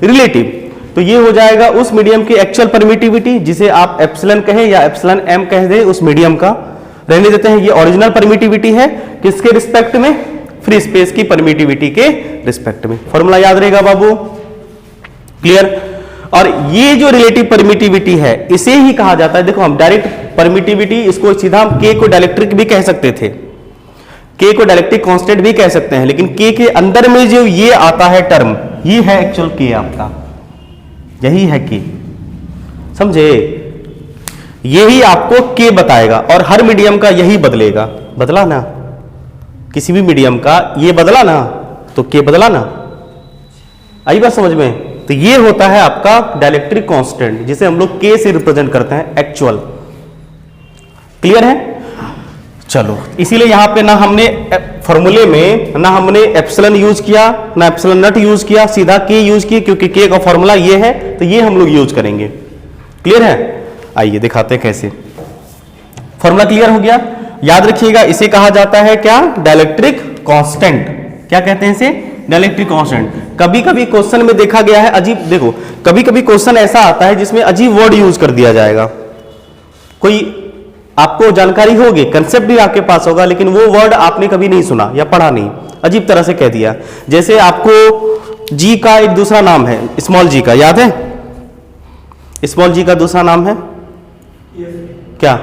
रिलेटिव। तो ये हो जाएगा उस मीडियम की एक्चुअल परमिटिविटी, जिसे आप एप्सिलॉन कहें या एप्सिलॉन एम कह दें, उस मीडियम का रहने देते हैं। ये ओरिजिनल परमिटिविटी है किसके रिस्पेक्ट में? फ्री स्पेस की परमिटिविटी के रिस्पेक्ट में। फॉर्मूला याद रहेगा बाबू, क्लियर। और ये जो रिलेटिव परमिटिविटी है इसे ही कहा जाता है, देखो हम डायरेक्ट परमिटिविटी, इसको सीधा हम के को डाइलेक्ट्रिक भी कह सकते थे, के को डाइलेक्ट्रिक कांस्टेंट भी कह सकते हैं, लेकिन के के अंदर में जो ये आता है टर्म, ये है एक्चुअल के आपका, यही है के, समझे? यही आपको के बताएगा और हर मीडियम का यही बदलेगा। बदला ना, किसी भी मीडियम का ये बदला ना तो के बदला ना, आई बात समझ में? तो ये होता है आपका डाइलेक्ट्रिक कांस्टेंट, जिसे हम लोग के से रिप्रेजेंट करते हैं, एक्चुअल। क्लियर है? चलो, इसीलिए यहां पे ना हमने फॉर्मूले में ना हमने एप्सिलॉन यूज किया ना एप्सिलॉन नॉट यूज किया, सीधा के यूज किया, क्योंकि के का फॉर्मूला ये है, तो ये हम लोग यूज करेंगे। क्लियर है? आइए दिखाते हैं कैसे। फॉर्मूला क्लियर हो गया? याद रखिएगा, इसे कहा जाता है क्या? Dielectric constant. क्या कहते हैं इसे? Dielectric constant. कभी कभी क्वेश्चन में देखा गया है अजीब, देखो कभी कभी क्वेश्चन ऐसा आता है जिसमें अजीब वर्ड यूज कर दिया जाएगा। कोई आपको जानकारी होगी, कंसेप्ट भी आपके पास होगा, लेकिन वो वर्ड आपने कभी नहीं सुना या पढ़ा नहीं, अजीब तरह से कह दिया। जैसे आपको जी का एक दूसरा नाम है, स्मॉल जी का, याद है? स्मॉल जी का दूसरा नाम है क्या?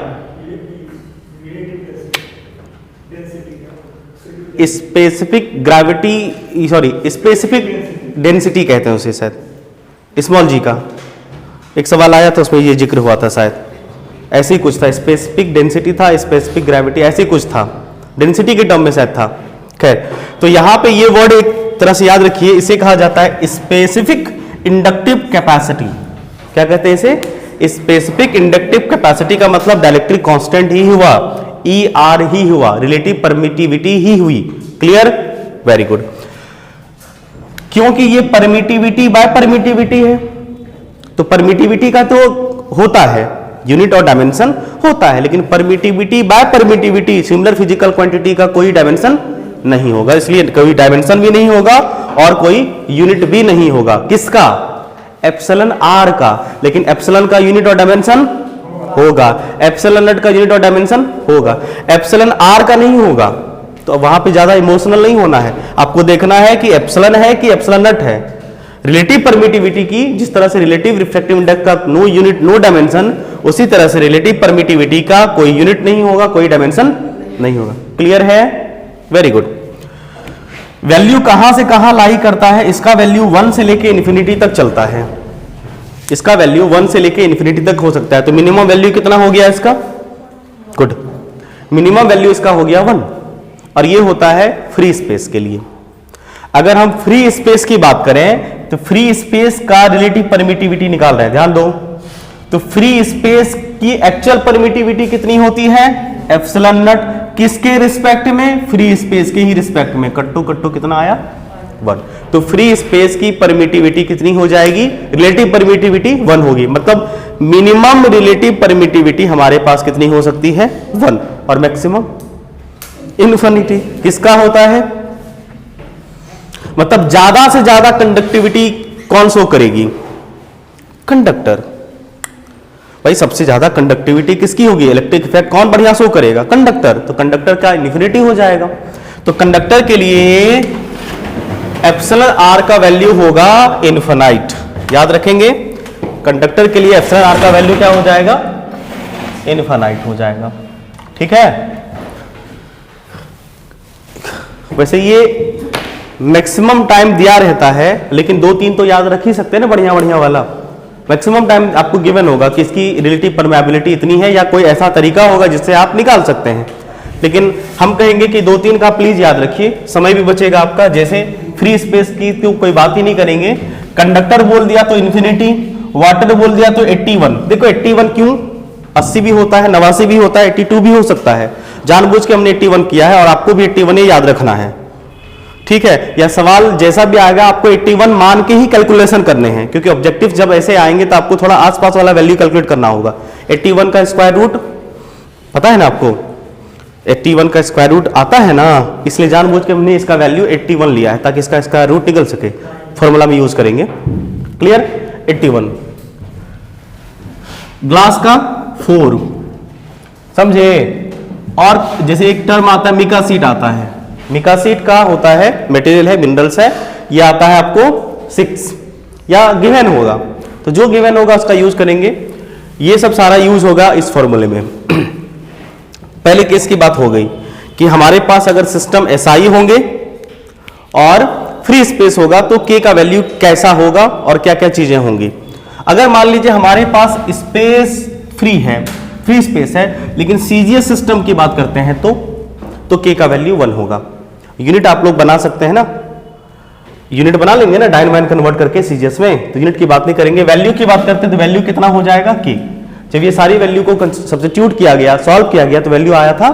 Specific gravity, sorry specific density कहते हैं उसे शायद, स्मॉल जी का। एक सवाल आया था उसमें ये जिक्र हुआ था शायद, ऐसे ही कुछ था, स्पेसिफिक डेंसिटी था, स्पेसिफिक ग्रेविटी, ऐसे कुछ था, डेंसिटी के टर्म में शायद था। खैर, तो यहां पे ये वर्ड एक तरह से याद रखिए, इसे कहा जाता है स्पेसिफिक इंडक्टिव कैपेसिटी। क्या कहते हैं इसे? स्पेसिफिक इंडक्टिव कैपेसिटी का मतलब डाइलेक्ट्रिक कांस्टेंट ही हुआ, ई आर ही हुआ, रिलेटिव परमिटिविटी ही हुई। क्लियर? Very good. क्योंकि ये परमिटिविटी बाय परमिटिविटी है, तो परमिटिविटी का तो होता है यूनिट और डायमेंशन होता है, लेकिन permittivity by permittivity, similar physical quantity का कोई डायमेंशन नहीं होगा, इसलिए कोई डायमेंशन भी नहीं होगा और कोई यूनिट भी नहीं होगा। किसका? एप्सिलॉन आर का। लेकिन एप्सिलॉन का यूनिट और डायमेंशन होगा, एप्सिलॉन नॉट का यूनिट और डायमेंशन होगा, एप्सिलॉन आर का नहीं होगा। तो वहां पे ज्यादा इमोशनल नहीं होना है, आपको देखना है कि एप्सिलॉन है कि एप्सिलॉन नॉट है। रिलेटिव परमिटिविटी की जिस तरह से रिलेटिव रिफ्रैक्टिव इंडेक्स का नो यूनिट नो डायमेंशन, उसी तरह से रिलेटिव परमिटिविटी का कोई यूनिट नहीं होगा, कोई डायमेंशन नहीं होगा। क्लियर है? Very good. वैल्यू कहां से कहां लाई करता है? इसका वैल्यू 1 से लेके इन्फिनिटी तक चलता है, इसका वैल्यू 1 से लेके इन्फिनिटी तक हो सकता है। तो मिनिमम वैल्यू कितना हो गया इसका? गुड, मिनिमम वैल्यू इसका हो गया 1, और ये होता है फ्री स्पेस के लिए। अगर हम फ्री स्पेस की बात करें तो फ्री स्पेस का रिलेटिव परमिटिविटी निकाल रहे हैं, ध्यान दो। तो फ्री स्पेस की एक्चुअल परमिटिविटी कितनी होती है? Epsilon not. किसके रिस्पेक्ट में? फ्री स्पेस के ही रिस्पेक्ट में। कट्टू कट्टू कितना आया? 1। तो फ्री स्पेस की परमिटिविटी कितनी हो जाएगी? रिलेटिव परमिटिविटी 1 होगी। मतलब मिनिमम रिलेटिव परमिटिविटी हमारे पास कितनी हो सकती है? 1। और मैक्सिमम इन्फिनिटी किसका होता है? मतलब ज्यादा से ज्यादा कंडक्टिविटी कौन शो करेगी? कंडक्टर। भाई सबसे ज्यादा कंडक्टिविटी किसकी होगी? इलेक्ट्रिक इफेक्ट कौन बढ़िया शो करेगा? कंडक्टर। तो कंडक्टर का इन्फिनिटी हो जाएगा। तो कंडक्टर के लिए एप्सिलॉन आर का वैल्यू होगा इनफिनाइट। याद रखेंगे, कंडक्टर के लिए एप्सिलॉन आर का वैल्यू क्या हो जाएगा? इनफिनाइट हो जाएगा। ठीक है? वैसे ये मैक्सिमम टाइम दिया रहता है, लेकिन 2-3 तो याद रख ही सकते हैं ना, बढ़िया बढ़िया वाला। मैक्सिमम टाइम आपको गिवन होगा कि इसकी रिलेटिव परमेबिलिटी इतनी है, या कोई ऐसा तरीका होगा जिससे आप निकाल सकते हैं। लेकिन हम कहेंगे कि 2-3 का प्लीज याद रखिए, समय भी बचेगा आपका। जैसे फ्री स्पेस की तो कोई बात ही नहीं करेंगे, कंडक्टर बोल दिया तो इन्फिनिटी, वाटर बोल दिया तो 81। देखो 81 क्यों? 80 भी होता है, 89 भी होता है, 82 भी हो सकता है। जानबूझ के हमने 81 किया है, और आपको भी 81 ही याद रखना है। ठीक है? यह सवाल जैसा भी आएगा आपको 81 मान के ही कैलकुलेशन करने हैं, क्योंकि ऑब्जेक्टिव जब ऐसे आएंगे तो आपको थोड़ा आसपास वाला वैल्यू कैलकुलेट करना होगा। 81 का स्क्वायर रूट पता है ना आपको? 81 का स्क्वायर रूट आता है ना, इसलिए जानबूझ के हमने इसका वैल्यू 81 लिया है ताकि इसका स्क्वायर रूट निकल सके। फॉर्मूला में यूज करेंगे। क्लियर? 81। ग्लास का 4, समझे? और जैसे एक टर्म आता है मिका सीट आता है, मिका सीट का होता है मटेरियल है, मिनरल्स है, ये आता है आपको 6 या गिवन होगा, तो जो गिवन होगा उसका यूज करेंगे। ये सब सारा यूज होगा इस फॉर्मूले में। पहले केस की बात हो गई कि हमारे पास अगर सिस्टम एसआई होंगे और फ्री स्पेस होगा तो के का वैल्यू कैसा होगा और क्या क्या चीजें होंगी। अगर मान लीजिए हमारे पास स्पेस फ्री है, फ्री स्पेस है, लेकिन सीजीएस सिस्टम की बात करते हैं तो के का वैल्यू 1 होगा। यूनिट आप लोग बना सकते हैं ना, यूनिट बना लेंगे ना डायन वाइन कन्वर्ट करके सीजीएस में, तो यूनिट की बात नहीं करेंगे, वैल्यू की बात करते हैं। तो वैल्यू कितना हो जाएगा के। जब ये सारी वैल्यू को सब्स्टिट्यूट किया गया, सॉल्व किया गया, तो वैल्यू आया था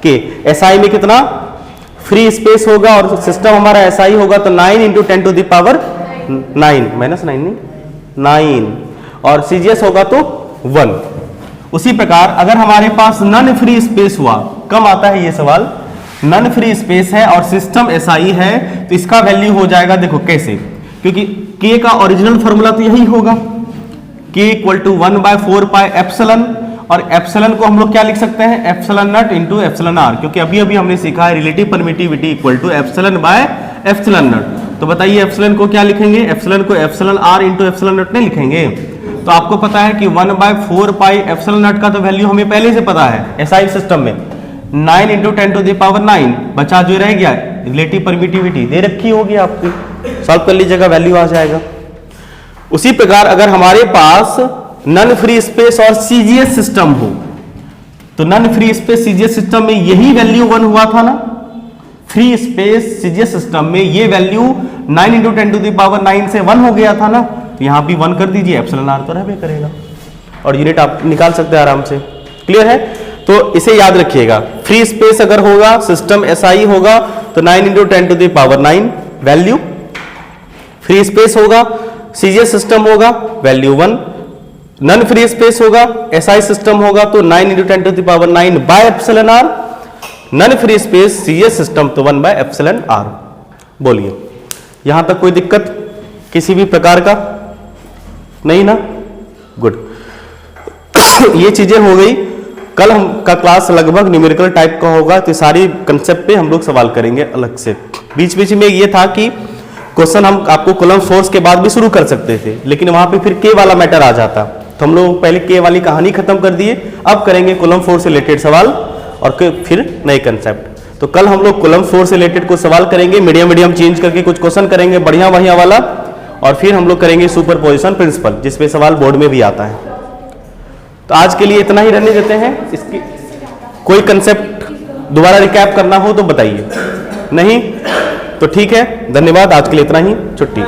के। एसआई में कितना फ्री स्पेस होगा और सिस्टम हमारा एसआई होगा तो 9 into 10 to the power 9 minus 9 नहीं 9, और सीजीएस होगा तो 1। उसी प्रकार अगर हमारे पास नन फ्री स्पेस हुआ, कम आता है ये सवाल, नन फ्री स्पेस है और सिस्टम एसआई है तो इसका वैल्यू हो जाएगा, देखो कैसे, क्योंकि के का ओरिजिनल फॉर्मूला तो यही होगा, के इक्वल टू 1/4 पाई एप्सिलॉन, और एप्सिलॉन को हम लोग क्या लिख सकते हैं, epsilon naught into epsilon R, क्योंकि अभी अभी हमने सीखा है relative permittivity equal to epsilon by epsilon naught. तो बताइए एप्सिलॉन को क्या लिखेंगे, एप्सिलॉन को epsilon R into epsilon naught नहीं लिखेंगे। तो आपको पता है कि 1/4 पाई एप्सिलॉन नॉट का तो वैल्यू हमें पहले से पता है एसआई सिस्टम में, 9 इंटू 10 टू द पावर 9, बचा जो रह गया रिलेटिव परमिटिविटी दे रखी होगी आपकी, सॉल्व कर लीजिएगा, वैल्यू आ जाएगा। उसी प्रकार अगर हमारे पास नन फ्री स्पेस और सीजीएस सिस्टम हो, तो non free space CGS system में यही वैल्यू 1 हुआ था ना, फ्री स्पेस सीजीएस सिस्टम में ये value 9 into 10 to the power 9 से 1 हो गया था ना, तो यहां भी 1 कर दीजिए, एप्सिलॉन आर तो रहबे करेगा, और यूनिट आप निकाल सकते हैं आराम से। क्लियर है? तो इसे याद रखिएगा, फ्री स्पेस अगर होगा, सिस्टम एसआई होगा तो 9 into 10 to the power 9 value, free space होगा, सीजीएस सिस्टम होगा, वैल्यू 1, नन फ्री स्पेस होगा, एसआई सिस्टम होगा तो 9 into 10 to the power 9 by epsilon R, non free space CGS system तो 1 बाय एप्सिलॉन आर। बोलिए यहां तक कोई दिक्कत किसी भी प्रकार का नहीं ना? गुड। ये चीजें हो गई। कल हम का क्लास लगभग न्यूमेरिकल टाइप का होगा, तो सारी कंसेप्ट पे हम लोग सवाल करेंगे अलग से। बीच बीच में ये था कि क्वेश्चन हम आपको कूलम्ब फोर्स के बाद भी शुरू कर सकते थे, लेकिन वहां पे फिर के वाला मैटर आ जाता, तो हम लोग पहले के वाली कहानी खत्म कर दिए। अब करेंगे कूलम्ब फोर्स से रिलेटेड सवाल और फिर नए कंसेप्ट। तो कल हम लोग कूलम्ब फोर्स से रिलेटेड कुछ सवाल करेंगे, मीडियम मीडियम चेंज करके कुछ क्वेश्चन करेंगे बढ़िया बढ़िया वाला, और फिर हम लोग करेंगे सुपरपोजिशन प्रिंसिपल, जिसपे सवाल बोर्ड में भी आता है। तो आज के लिए इतना ही रहने देते हैं। इसकी कोई कंसेप्ट दोबारा रिकैप करना हो तो बताइए, नहीं तो ठीक है, धन्यवाद। आज के लिए इतना ही, छुट्टी।